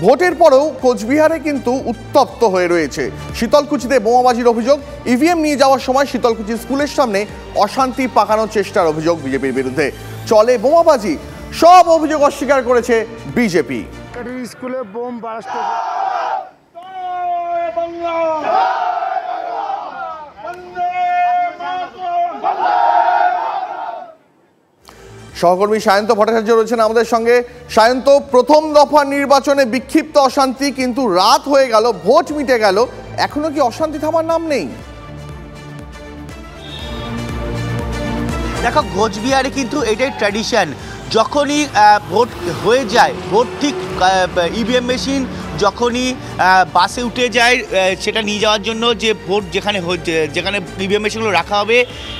ভোটের পরেও কোচবিহারে কিন্তু উত্তপ্ত হয়ে রয়েছে। শীতলকুচিতে বোমাবাজির অভিযোগ, ইভিএম নিয়ে যাওয়ার সময় শীতলকুচি স্কুলের সামনে অশান্তি পাকানোর চেষ্টার অভিযোগ বিজেপির বিরুদ্ধে। চলে বোমাবাজি, সব অভিযোগ অস্বীকার করেছে বিজেপি। স্কুলে বোম বাস্ট সহকর্মী সায়ন্ত ভট্টাচার্য রয়েছেন আমাদের সঙ্গে। সায়ন্ত, প্রথম দফা নির্বাচনে বিক্ষিপ্ত অশান্তি, কিন্তু রাত হয়ে গেল, ভোট মিটে গেল, এখনো কি অশান্তি থামার নাম নেই? দেখো, কোচবিহারে কিন্তু এটাই ট্র্যাডিশন, যখনই ভোট হয়ে যায়, ভোট ঠিক ইভিএম মেশিন যখনই বাসে উঠে যায় সেটা নিয়ে যাওয়ার জন্য, যে ভোট যেখানে ইভিএম মেশিনগুলো রাখা হবে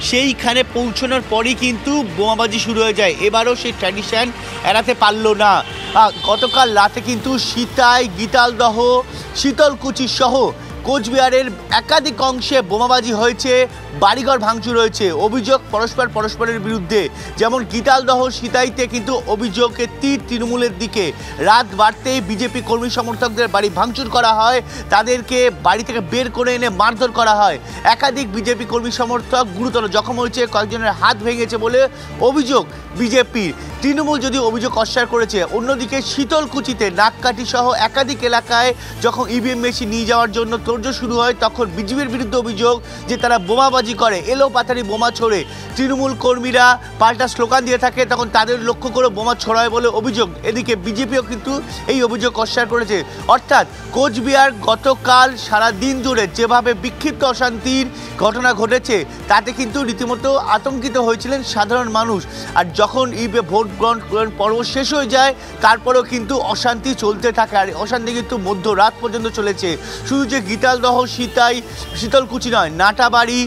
সেইখানে পৌঁছানোর পরই কিন্তু বোমাবাজি শুরু হয়ে যায়। এবারও সেই ট্র্যাডিশন এড়াতে পারল না। গতকাল রাতে কিন্তু সিতাই, গীতালদহ, শীতলকুচি সহ কোচবিহারের একাধিক অংশে বোমাবাজি হয়েছে, বাড়িঘর ভাঙচুর হয়েছে। অভিযোগ পরস্পরের বিরুদ্ধে। যেমন গীতালদহ, সিতাইতে কিন্তু অভিযোগের তীর তৃণমূলের দিকে। রাত বাড়তেই বিজেপি কর্মী সমর্থকদের বাড়ি ভাঙচুর করা হয়, তাদেরকে বাড়ি থেকে বের করে এনে মারধর করা হয়। একাধিক বিজেপি কর্মী সমর্থক গুরুতর জখম হয়েছে, কয়েকজনের হাত ভেঙেছে বলে অভিযোগ বিজেপির। তৃণমূল যদিও অভিযোগ অস্বীকার করেছে। অন্যদিকে শীতলকুচিতে নাককাঠি সহ একাধিক এলাকায় যখন ইভিএম মেশিন নিয়ে যাওয়ার জন্য তোড়জোড় শুরু হয়, তখন বিজেপির বিরুদ্ধে অভিযোগ যে তারা বোমাবাজি করে, এলো পাথারি বোমা ছোড়ে। তৃণমূল কর্মীরা পাল্টা স্লোগান দিয়ে থাকে, তখন তাদের লক্ষ্য করে বোমা ছোড়ায় বলে অভিযোগ। এদিকে বিজেপিও কিন্তু এই অভিযোগ অস্বীকার করেছে। অর্থাৎ কোচবিহার গতকাল সারাদিন জুড়ে যেভাবে বিক্ষিপ্ত অশান্তির ঘটনা ঘটেছে, তাতে কিন্তু রীতিমতো আতঙ্কিত হয়েছিলেন সাধারণ মানুষ। আর যখন ভোট গ্রহণ পর্ব শেষ হয়ে যায়, তারপরেও কিন্তু অশান্তি চলতে থাকে, আর অশান্তি কিন্তু মধ্যরাত পর্যন্ত চলেছে। শুধু যে গীতালদহ, সিতাই, শীতলকুচি নয়, নাটাবাড়ি,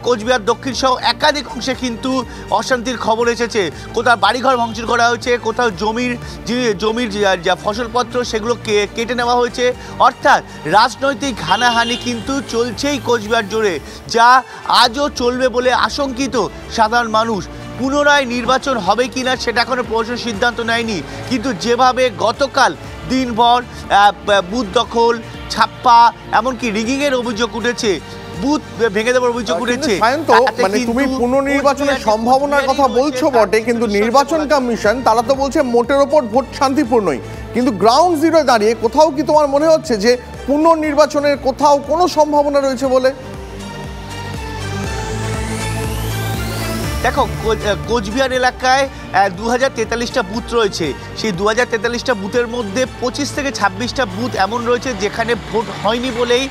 কোচবিহার দক্ষিণ সহ একাধিক অংশে কিন্তু অশান্তির খবর এসেছে। কোথাও বাড়িঘর ভাঙচুর করা হয়েছে, কোথাও জমির যা ফসলপত্র সেগুলো কেটে নেওয়া হয়েছে। অর্থাৎ রাজনৈতিক হানাহানি কিন্তু চলছেই কোচবিহার জুড়ে, যা আজও চলবে বলে আশঙ্কিত সাধারণ মানুষ। পুনরায় নির্বাচন হবে কিনা সেটা এখনো প্রশাসন সিদ্ধান্ত নেয়নি, কিন্তু যেভাবে গতকাল দিনভর বুথ দখল, ছাপ্পা, এমনকি রিগিংয়ের অভিযোগ উঠেছে, বুথ ভেঙে দেওয়ার অভিযোগ উঠেছে। মানে তুমি পুনর্নির্বাচনের সম্ভাবনার কথা বলছো বটে, কিন্তু নির্বাচন কমিশন তারা তো বলছে মোটের ওপর ভোট শান্তিপূর্ণই। কিন্তু গ্রাউন্ড জিরো দাঁড়িয়ে কোথাও কি তোমার মনে হচ্ছে যে পুনর্নির্বাচনের কোথাও কোনো সম্ভাবনা রয়েছে বলে? দেখো, কোচবিহার এলাকায় 2043টা বুথ রয়েছে। সেই 2043টা বুথের মধ্যে 25 থেকে 26টা বুথ এমন রয়েছে যেখানে ভোট হয়নি বলেই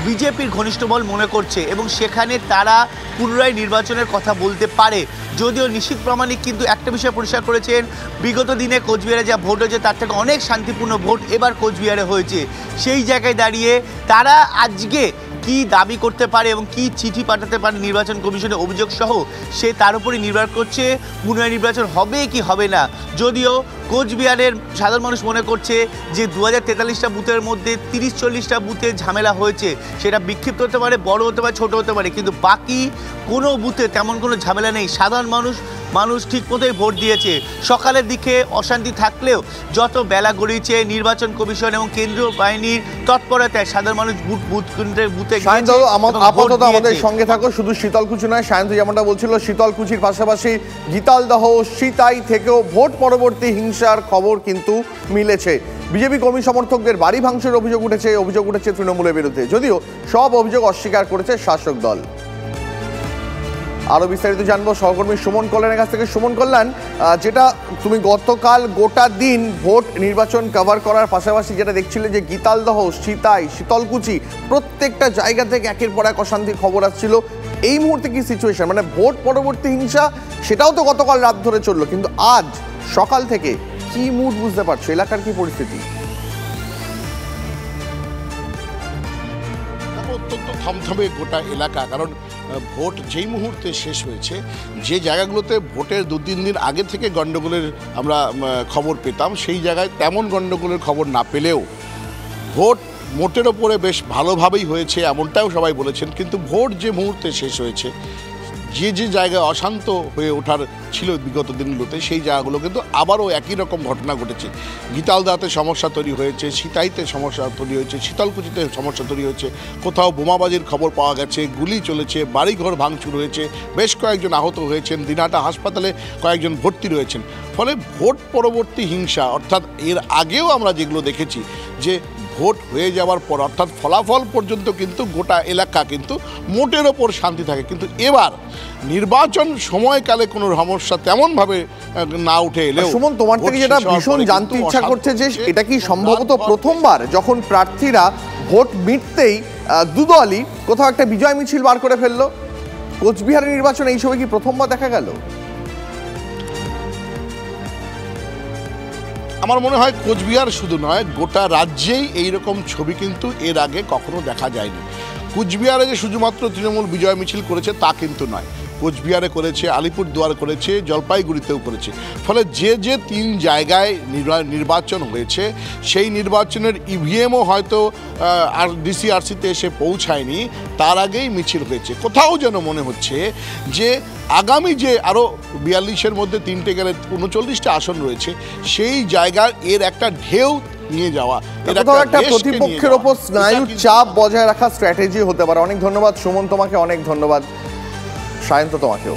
বিজেপির ঘনিষ্ঠ মহল মনে করছে, এবং সেখানে তারা পুনরায় নির্বাচনের কথা বলতে পারে। যদিও নিশ্চিত প্রামাণিক কিন্তু একটা বিষয় পরিষ্কার করেছেন, বিগত দিনে কোচবিহারে যা ভোট হয়েছে তার থেকে অনেক শান্তিপূর্ণ ভোট এবার কোচবিহারে হয়েছে। সেই জায়গায় দাঁড়িয়ে তারা আজকে কি দাবি করতে পারে এবং কি চিঠি পাঠাতে পারে নির্বাচন কমিশনে অভিযোগ সহ, সে তার উপরই নির্ভর করছে পুনরায় নির্বাচন হবে কি হবে না। যদিও কোচবিহারের সাধারণ মানুষ মনে করছে যে 2043টা বুথের মধ্যে 30-40টা বুথে ঝামেলা হয়েছে, সেটা বিক্ষিপ্ত হতে পারে, বড় হতে পারে, ছোট হতে পারে, কিন্তু বাকি কোনো বুথে তেমন কোনো ঝামেলা নেই। সাধারণ মানুষ ঠিক মতোই ভোট দিয়েছে। সকালের দিকে অশান্তি থাকলেও যত বেলা গড়িয়েছে, নির্বাচন কমিশন এবং কেন্দ্রীয় বাহিনীর তৎপরতায় সাধারণ মানুষ বুথে আপাতত আমাদের সঙ্গে থাকো। শুধু শীতলকুচি নয়, সায়ন্ত যেমনটা বলছিল, শীতলকুচির পাশাপাশি গীতালদহ, সিতাই থেকেও ভোট পরবর্তী হিংসার খবর কিন্তু মিলেছে। বিজেপি কর্মী সমর্থকদের বাড়ি ভাঙচুরের অভিযোগ উঠেছে তৃণমূলের বিরুদ্ধে, যদিও সব অভিযোগ অস্বীকার করেছে শাসক দল। আরো বিস্তারিত জানবো সহকর্মী সুমন কল্যাণের কাছ থেকে। সুমন কল্যাণ, যেটা তুমি গতকাল গোটা দিন ভোট নির্বাচন কভার করার পাশাপাশি যেটা দেখছিলে যে গীতালদহ, সিতাই, শীতলকুচি প্রত্যেকটা জায়গা থেকে একের পর এক অশান্তির খবর আসছিল, এই মুহূর্তে কি সিচুয়েশন? মানে ভোট পরবর্তী হিংসা সেটাও তো গতকাল রাত ধরে চললো, কিন্তু আজ সকাল থেকে কি মুড বুঝতে পারছো? এলাকার কি পরিস্থিতি? অত্যন্ত থমথমে গোটা এলাকা, কারণ ভোট যেই মুহূর্তে শেষ হয়েছে, যে জায়গাগুলোতে ভোটের 2-3 দিন আগে থেকে গণ্ডগোলের আমরা খবর পেতাম, সেই জায়গায় তেমন গণ্ডগোলের খবর না পেলেও ভোট মোটের ওপরে বেশ ভালোভাবেই হয়েছে এমনটাও সবাই বলেছেন। কিন্তু ভোট যে মুহূর্তে শেষ হয়েছে, যে যে জায়গায় অশান্ত হয়ে ওঠার ছিল বিগত দিনগুলোতে সেই জায়গাগুলো কিন্তু আবারও একই রকম ঘটনা ঘটেছে। গীতালদাতে সমস্যা তৈরি হয়েছে, সিতাইতে সমস্যা তৈরি হয়েছে, শীতলকুচিতে সমস্যা তৈরি হয়েছে, কোথাও বোমাবাজির খবর পাওয়া গেছে, গুলি চলেছে, বাড়িঘর ভাঙচুর হয়েছে, বেশ কয়েকজন আহত হয়েছেন, দিনহাটা হাসপাতালে কয়েকজন ভর্তি রয়েছেন। ফলে ভোট পরবর্তী হিংসা, অর্থাৎ এর আগেও আমরা যেগুলো দেখেছি যে ভোট হয়ে যাওয়ার পর অর্থাৎ ফলাফল পর্যন্ত কিন্তু গোটা এলাকা কিন্তু মোটের ওপর শান্তি থাকে, কিন্তু এবার নির্বাচন সময়কালে কোনো সমস্যা তেমনভাবে না উঠে এলেও সুমন, তোমার থেকে যেটা ভীষণ জানতে ইচ্ছা করছে যে এটা কি সম্ভবত প্রথমবার যখন প্রার্থীরা ভোট মিটতেই দুদলই কোথাও একটা বিজয় মিছিল বার করে ফেললো? কোচবিহারের নির্বাচনে এই সময় কি প্রথমবার দেখা গেল? আমার মনে হয় কোচবিহার শুধু নয়, গোটা রাজ্যেই এইরকম ছবি কিন্তু এর আগে কখনো দেখা যায়নি। কোচবিহারে যে শুধুমাত্র তৃণমূল বিজয় মিছিল করেছে তা কিন্তু নয়, কোচবিহারে করেছে, আলিপুরদুয়ার করেছে, জলপাইগুড়িতেও করেছে। ফলে যে যে 3 জায়গায় নির্বাচন হয়েছে সেই নির্বাচনের ইভিএমও হয়তো আর ডিসিআরসিতে এসে পৌঁছায়নি, তার আগেই মিছিল হয়েছে। কোথাও যেন মনে হচ্ছে যে আগামী যে আরও 42-এর মধ্যে 3টে গেলে 39টা আসন রয়েছে, সেই জায়গার এর একটা ঢেউ নিয়ে যাওয়া, একটা প্রতিপক্ষের ওপর স্নায়ু চাপ বজায় রাখা স্ট্র্যাটেজি হতে পারে। অনেক ধন্যবাদ সুমন তোমাকে, অনেক ধন্যবাদ সায়ন্ত তোমাকেও।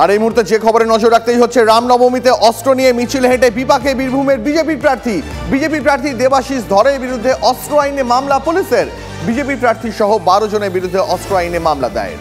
আর এই মুহূর্তে যে খবরে নজর রাখতেই হচ্ছে, রামনবমীতে অস্ত্র নিয়ে মিছিল হেঁটে বিপাকে বীরভূমের বিজেপি প্রার্থী দেবাশিস ধরের বিরুদ্ধে অস্ত্র আইনে মামলা পুলিশের। বিজেপি প্রার্থী সহ 12 জনের বিরুদ্ধে অস্ত্র আইনে মামলা দায়ের।